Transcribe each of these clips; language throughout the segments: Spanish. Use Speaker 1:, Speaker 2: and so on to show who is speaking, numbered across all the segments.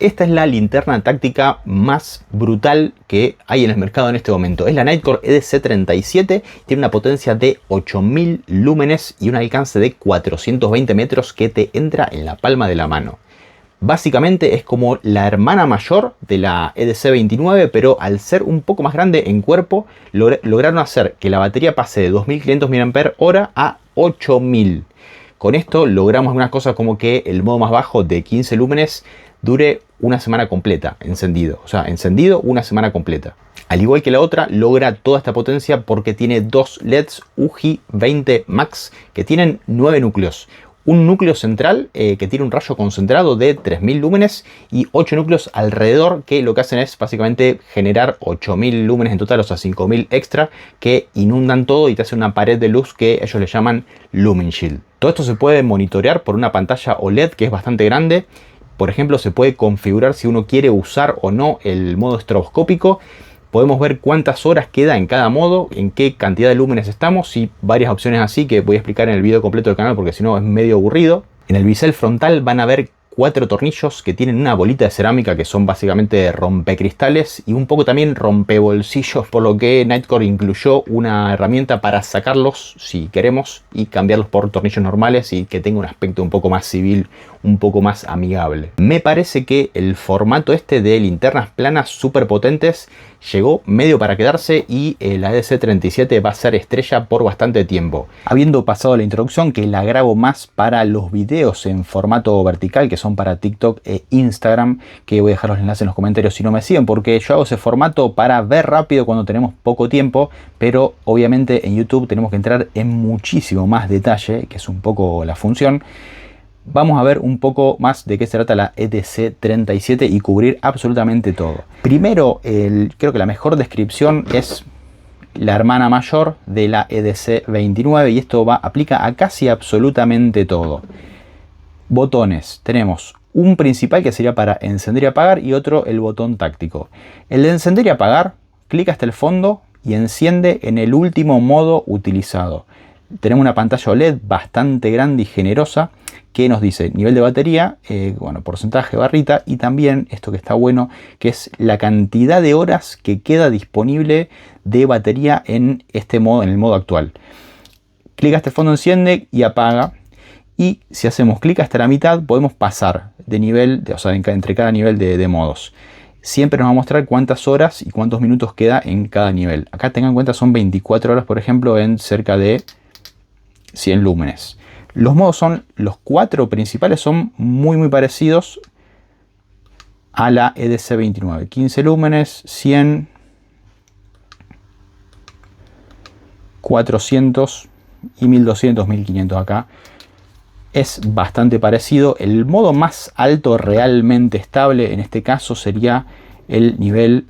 Speaker 1: Esta es la linterna táctica más brutal que hay en el mercado en este momento. Es la Nitecore EDC37, tiene una potencia de 8000 lúmenes y un alcance de 420 metros que te entra en la palma de la mano. Básicamente es como la hermana mayor de la EDC29, pero al ser un poco más grande en cuerpo, lograron hacer que la batería pase de 2500 mAh a 8000. Con esto logramos algunas cosas como que el modo más bajo de 15 lúmenes dure una semana completa encendido. O sea, encendido una semana completa. Al igual que la otra, logra toda esta potencia porque tiene dos LEDs UGI 20 Max que tienen 9 núcleos. Un núcleo central que tiene un rayo concentrado de 3000 lúmenes y 8 núcleos alrededor que lo que hacen es básicamente generar 8000 lúmenes en total, o sea 5000 extra, que inundan todo y te hacen una pared de luz que ellos le llaman Lumen Shield. Todo esto se puede monitorear por una pantalla OLED que es bastante grande. Por ejemplo, se puede configurar si uno quiere usar o no el modo estroboscópico. Podemos ver cuántas horas queda en cada modo, en qué cantidad de lúmenes estamos y varias opciones así que voy a explicar en el video completo del canal porque si no es medio aburrido. En el bisel frontal van a ver 4 tornillos que tienen una bolita de cerámica que son básicamente rompecristales y un poco también rompebolsillos, por lo que Nitecore incluyó una herramienta para sacarlos si queremos y cambiarlos por tornillos normales y que tenga un aspecto un poco más civil, un poco más amigable. Me parece que el formato este de linternas planas súper potentes llegó medio para quedarse y la EDC37 va a ser estrella por bastante tiempo. Habiendo pasado la introducción, que la grabo más para los videos en formato vertical, que son para TikTok e Instagram, que voy a dejar los enlaces en los comentarios si no me siguen, porque yo hago ese formato para ver rápido cuando tenemos poco tiempo, pero obviamente en YouTube tenemos que entrar en muchísimo más detalle, que es un poco la función. Vamos a ver un poco más de qué se trata la EDC37 y cubrir absolutamente todo. Primero, creo que la mejor descripción es la hermana mayor de la EDC29 y esto aplica a casi absolutamente todo. Botones, tenemos un principal que sería para encender y apagar y otro el botón táctico. El de encender y apagar, clic hasta el fondo y enciende en el último modo utilizado. Tenemos una pantalla OLED bastante grande y generosa que nos dice nivel de batería, bueno, porcentaje, barrita y también esto que está bueno, que es la cantidad de horas que queda disponible de batería en este modo, en el modo actual. Clic hasta el fondo, enciende y apaga. Y si hacemos clic hasta la mitad podemos pasar de nivel, o sea, entre cada nivel de modos. Siempre nos va a mostrar cuántas horas y cuántos minutos queda en cada nivel. Acá tengan en cuenta son 24 horas, por ejemplo, en cerca de 100 lúmenes. Los modos son, los 4 principales son muy parecidos a la EDC29. 15 lúmenes, 100, 400 y 1200, 1500 acá. Es bastante parecido. El modo más alto realmente estable en este caso sería el nivel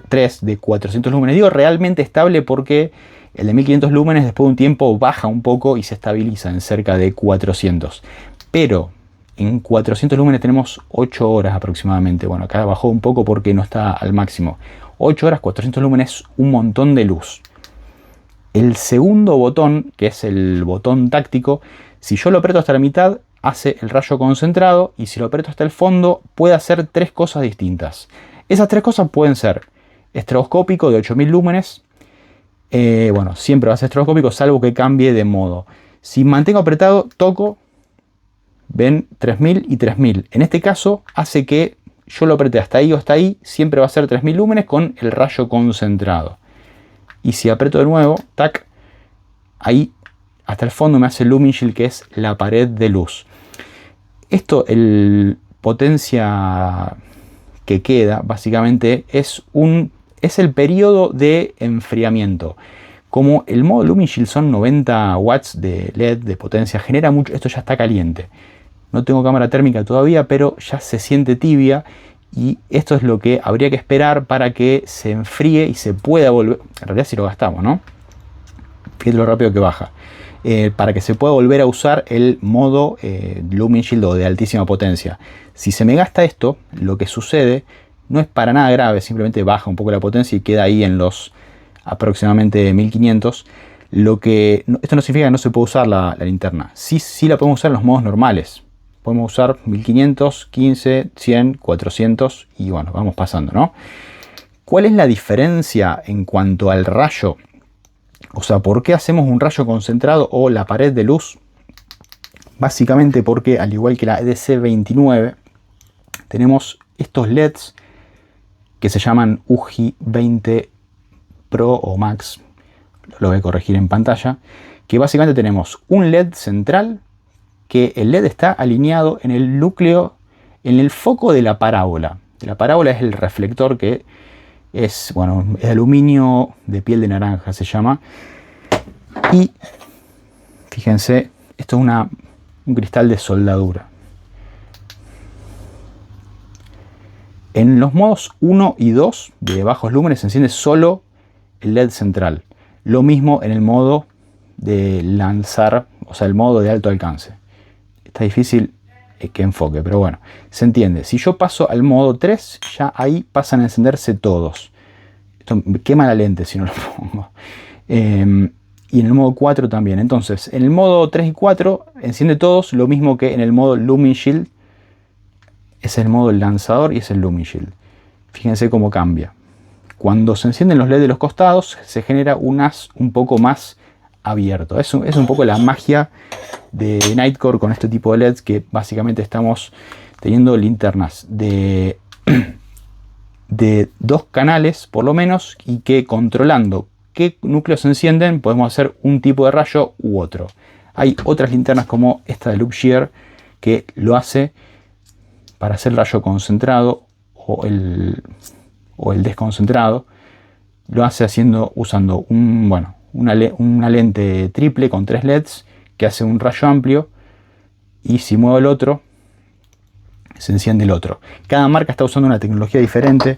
Speaker 1: 3 de 400 lúmenes. Digo realmente estable porque el de 1500 lúmenes después de un tiempo baja un poco y se estabiliza en cerca de 400. Pero en 400 lúmenes tenemos 8 horas aproximadamente. Bueno, acá bajó un poco porque no está al máximo. 8 horas, 400 lúmenes, un montón de luz. El segundo botón, que es el botón táctico, si yo lo aprieto hasta la mitad, hace el rayo concentrado y si lo aprieto hasta el fondo, puede hacer 3 cosas distintas. Esas 3 cosas pueden ser estroboscópico de 8000 lúmenes. Bueno, siempre va a ser estroboscópico salvo que cambie de modo. Si mantengo apretado, toco, ven 3000 y 3000. En este caso hace que yo lo apriete hasta ahí o hasta ahí, siempre va a ser 3000 lúmenes con el rayo concentrado. Y si aprieto de nuevo, tac, ahí hasta el fondo me hace Lumen Shield, que es la pared de luz. Esto, el potencia que queda, básicamente es el periodo de enfriamiento. Como el modo Lumen Shield son 90 watts de LED de potencia, genera mucho, esto ya está caliente. No tengo cámara térmica todavía, pero ya se siente tibia. Y esto es lo que habría que esperar para que se enfríe y se pueda volver. En realidad si lo gastamos, ¿no? Fíjate lo rápido que baja. Para que se pueda volver a usar el modo Lumen Shield o de altísima potencia. Si se me gasta esto, lo que sucede no es para nada grave. Simplemente baja un poco la potencia y queda ahí en los aproximadamente 1500. Esto no significa que no se puede usar la linterna. Sí la podemos usar en los modos normales. podemos usar 1500, 15, 100, 400 y bueno, vamos pasando, ¿no? ¿Cuál es la diferencia en cuanto al rayo? O sea, ¿por qué hacemos un rayo concentrado o la pared de luz? Básicamente porque, al igual que la EDC29, tenemos estos LEDs que se llaman UGI 20 Pro o Max, lo voy a corregir en pantalla, que básicamente tenemos un LED central, que el LED está alineado en el núcleo, en el foco de la parábola. La parábola es el reflector que es, bueno, es aluminio de piel de naranja, se llama. Y fíjense, esto es un cristal de soldadura. En los modos 1 y 2 de bajos lúmenes se enciende solo el LED central. Lo mismo en el modo de lanzar, o sea, el modo de alto alcance. Está difícil que enfoque, pero bueno, se entiende. Si yo paso al modo 3, ya ahí pasan a encenderse todos. Esto me quema la lente si no lo pongo. Y en el modo 4 también. Entonces, en el modo 3 y 4 enciende todos, lo mismo que en el modo Lumin Shield. Es el modo lanzador y es el Lumin Shield. Fíjense cómo cambia. Cuando se encienden los LED de los costados, se genera un haz un poco más abierto. Es un poco la magia de Nightcore con este tipo de LEDs, que básicamente estamos teniendo linternas de 2 canales por lo menos, y que controlando qué núcleos se encienden podemos hacer un tipo de rayo u otro. Hay otras linternas como esta de Loop Shear que lo hace para hacer rayo concentrado o el desconcentrado. Lo hace usando una lente triple con 3 LEDs que hace un rayo amplio, y si muevo el otro se enciende el otro. Cada marca está usando una tecnología diferente.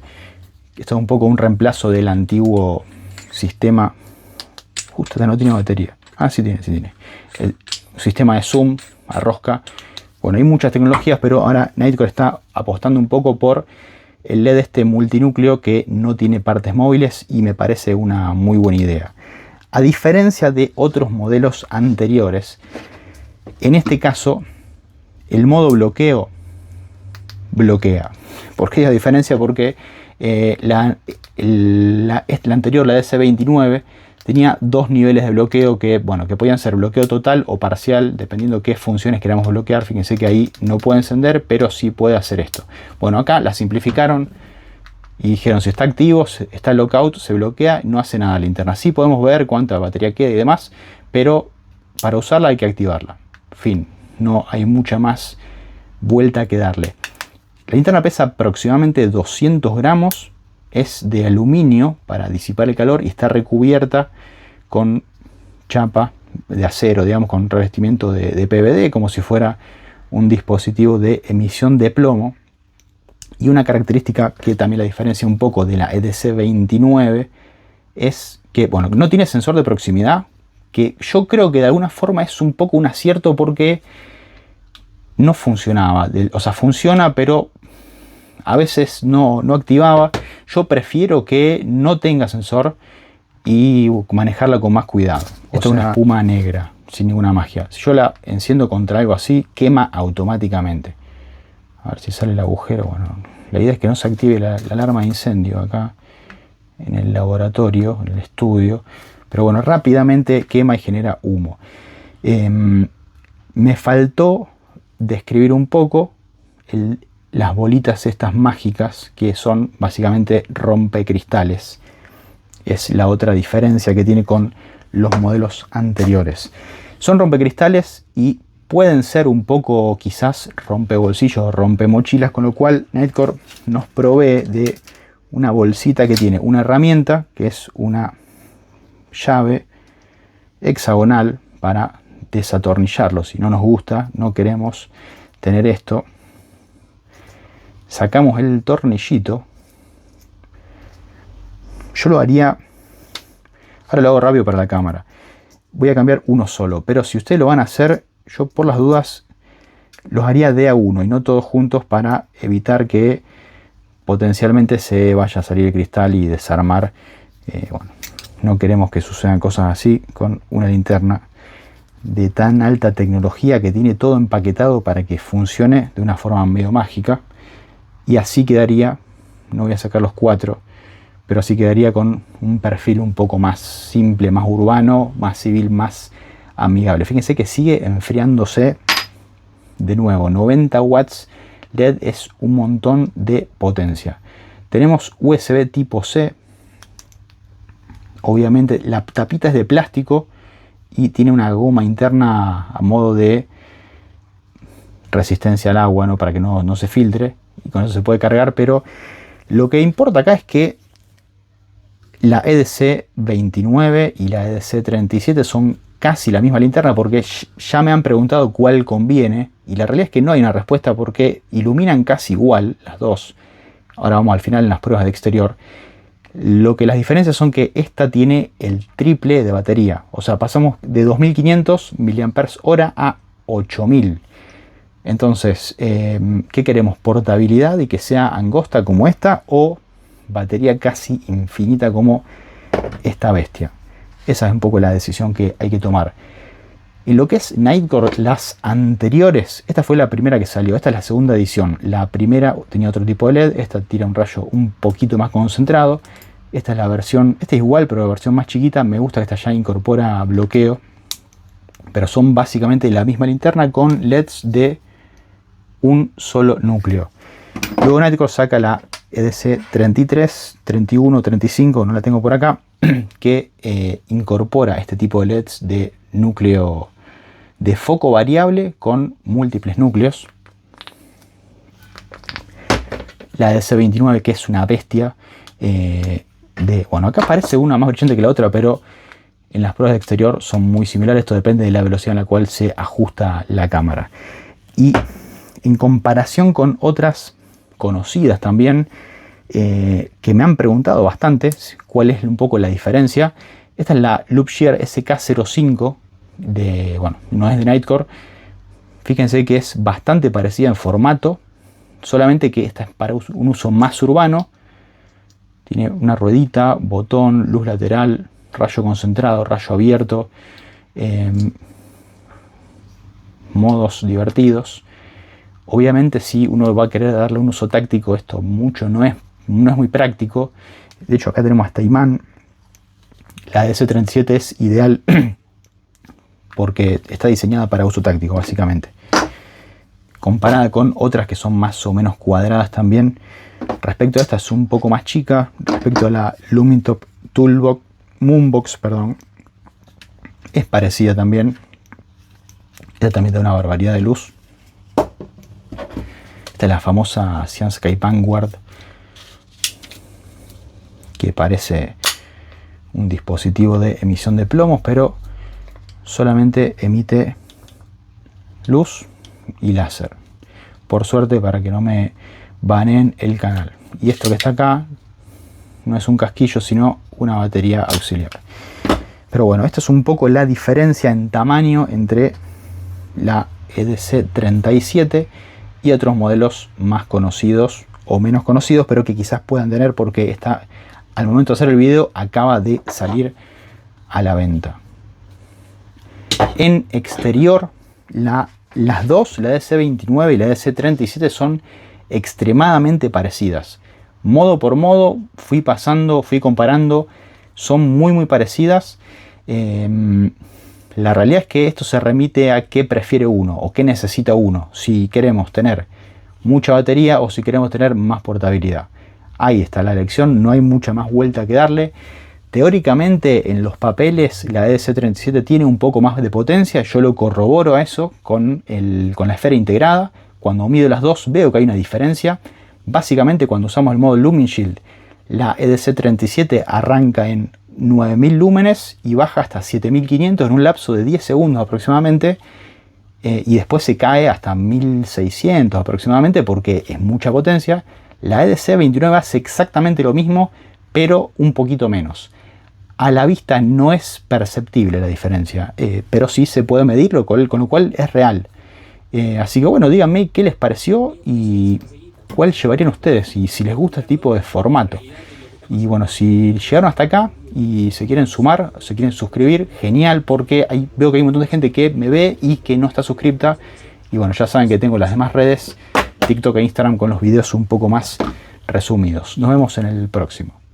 Speaker 1: Esto es un poco un reemplazo del antiguo sistema. Justo esta no tiene batería. Ah, sí tiene. El sistema de zoom a rosca. Bueno, hay muchas tecnologías, pero ahora Nightcore está apostando un poco por el LED este multinúcleo que no tiene partes móviles, y me parece una muy buena idea. A diferencia de otros modelos anteriores, en este caso el modo bloqueo bloquea. ¿Por qué la diferencia? Porque la anterior, la DC29, tenía 2 niveles de bloqueo que podían ser bloqueo total o parcial, dependiendo qué funciones queramos bloquear. Fíjense que ahí no puede encender, pero sí puede hacer esto. Bueno, acá la simplificaron y dijeron, si está activo, está lockout, se bloquea, no hace nada la linterna. Sí podemos ver cuánta batería queda y demás, pero para usarla hay que activarla. Fin, no hay mucha más vuelta que darle. La linterna pesa aproximadamente 200 gramos, es de aluminio para disipar el calor y está recubierta con chapa de acero, digamos, con revestimiento de PVD, como si fuera un dispositivo de emisión de plomo. Y una característica que también la diferencia un poco de la EDC29 es que, no tiene sensor de proximidad, que yo creo que de alguna forma es un poco un acierto, porque no funcionaba. O sea, funciona, pero a veces no activaba. Yo prefiero que no tenga sensor y manejarla con más cuidado. Esto es una espuma negra, sin ninguna magia. Si yo la enciendo contra algo así, quema automáticamente. A ver si sale el agujero. Bueno, la idea es que no se active la alarma de incendio acá en el laboratorio, en el estudio. Pero bueno, rápidamente quema y genera humo. Me faltó describir un poco las bolitas estas mágicas, que son básicamente rompecristales. Es la otra diferencia que tiene con los modelos anteriores. Son rompecristales y pueden ser un poco quizás rompebolsillos o rompemochilas, con lo cual Nightcore nos provee de una bolsita que tiene una herramienta, que es una llave hexagonal para desatornillarlo. Si no nos gusta, no queremos tener esto, sacamos el tornillito. Yo lo haría, ahora lo hago rápido para la cámara, voy a cambiar uno solo, pero si ustedes lo van a hacer, yo por las dudas los haría de a uno y no todos juntos, para evitar que potencialmente se vaya a salir el cristal y desarmar. No queremos que sucedan cosas así con una linterna de tan alta tecnología que tiene todo empaquetado para que funcione de una forma medio mágica. Y así quedaría, no voy a sacar los 4, pero así quedaría con un perfil un poco más simple, más urbano, más civil, más amigable. Fíjense que sigue enfriándose de nuevo. 90 watts LED es un montón de potencia. Tenemos USB tipo C. Obviamente la tapita es de plástico y tiene una goma interna a modo de resistencia al agua, ¿no? Para que no se filtre, y con eso se puede cargar. Pero lo que importa acá es que la EDC29 y la EDC37 son casi la misma linterna, porque ya me han preguntado cuál conviene y la realidad es que no hay una respuesta porque iluminan casi igual las dos. Ahora vamos al final en las pruebas de exterior. Lo que las diferencias son que esta tiene el triple de batería, o sea, pasamos de 2500 mAh a 8000. Entonces, ¿qué queremos? ¿Portabilidad y que sea angosta como esta o batería casi infinita como esta bestia? Esa es un poco la decisión que hay que tomar. En lo que es Nightcore, las anteriores, esta fue la primera que salió, esta es la segunda edición. La primera tenía otro tipo de LED, esta tira un rayo un poquito más concentrado. Esta es la versión, esta es igual, pero la versión más chiquita. Me gusta que esta ya incorpora bloqueo, pero son básicamente la misma linterna con LEDs de un solo núcleo. Luego Nightcore saca la EDC 33, 31, 35, no la tengo por acá, que incorpora este tipo de LEDs de núcleo de foco variable con múltiples núcleos. La EDC29, que es una bestia, bueno, acá parece una más brillante que la otra, pero en las pruebas de exterior son muy similares. Esto depende de la velocidad en la cual se ajusta la cámara. Y en comparación con otras conocidas también, que me han preguntado bastante cuál es un poco la diferencia. Esta es la Loopshear SK05 bueno, no es de Nightcore. Fíjense que es bastante parecida en formato, solamente que esta es para un uso más urbano. Tiene una ruedita, botón, luz lateral, rayo concentrado, rayo abierto, modos divertidos. Obviamente si uno va a querer darle un uso táctico, esto mucho no es muy práctico. De hecho acá tenemos hasta imán. La EDC37 es ideal porque está diseñada para uso táctico básicamente. Comparada con otras que son más o menos cuadradas también. Respecto a esta es un poco más chica. Respecto a la Lumitop Moonbox, perdón, es parecida también. Esta también da una barbaridad de luz. Esta es la famosa Ciansky Vanguard, que parece un dispositivo de emisión de plomos, pero solamente emite luz y láser. Por suerte, para que no me baneen el canal. Y esto que está acá no es un casquillo, sino una batería auxiliar. Pero bueno, esta es un poco la diferencia en tamaño entre la EDC37 y otros modelos más conocidos o menos conocidos, pero que quizás puedan tener, porque está, al momento de hacer el video, acaba de salir a la venta. En exterior, las dos, la EDC29 y la EDC37, son extremadamente parecidas. Modo por modo, fui comparando, son muy parecidas. La realidad es que esto se remite a qué prefiere uno o qué necesita uno. Si queremos tener mucha batería o si queremos tener más portabilidad. Ahí está la elección, no hay mucha más vuelta que darle. Teóricamente en los papeles la EDC37 tiene un poco más de potencia. Yo lo corroboro a eso con la esfera integrada. Cuando mido las dos veo que hay una diferencia. Básicamente cuando usamos el modo Lumen Shield, la EDC37 arranca en 9000 lúmenes y baja hasta 7500 en un lapso de 10 segundos aproximadamente, y después se cae hasta 1600 aproximadamente porque es mucha potencia. La EDC29 hace exactamente lo mismo, pero un poquito menos. A la vista no es perceptible la diferencia, pero sí se puede medir, con lo cual es real. Así que bueno, díganme qué les pareció y cuál llevarían ustedes y si les gusta este tipo de formato.
Speaker 2: Y bueno, si llegaron hasta acá y se quieren sumar, se quieren suscribir, genial, porque veo que hay un montón de gente que me ve y que no está suscripta. Y bueno, ya saben que tengo las demás redes, TikTok e Instagram, con los videos un poco más resumidos. Nos vemos en el próximo.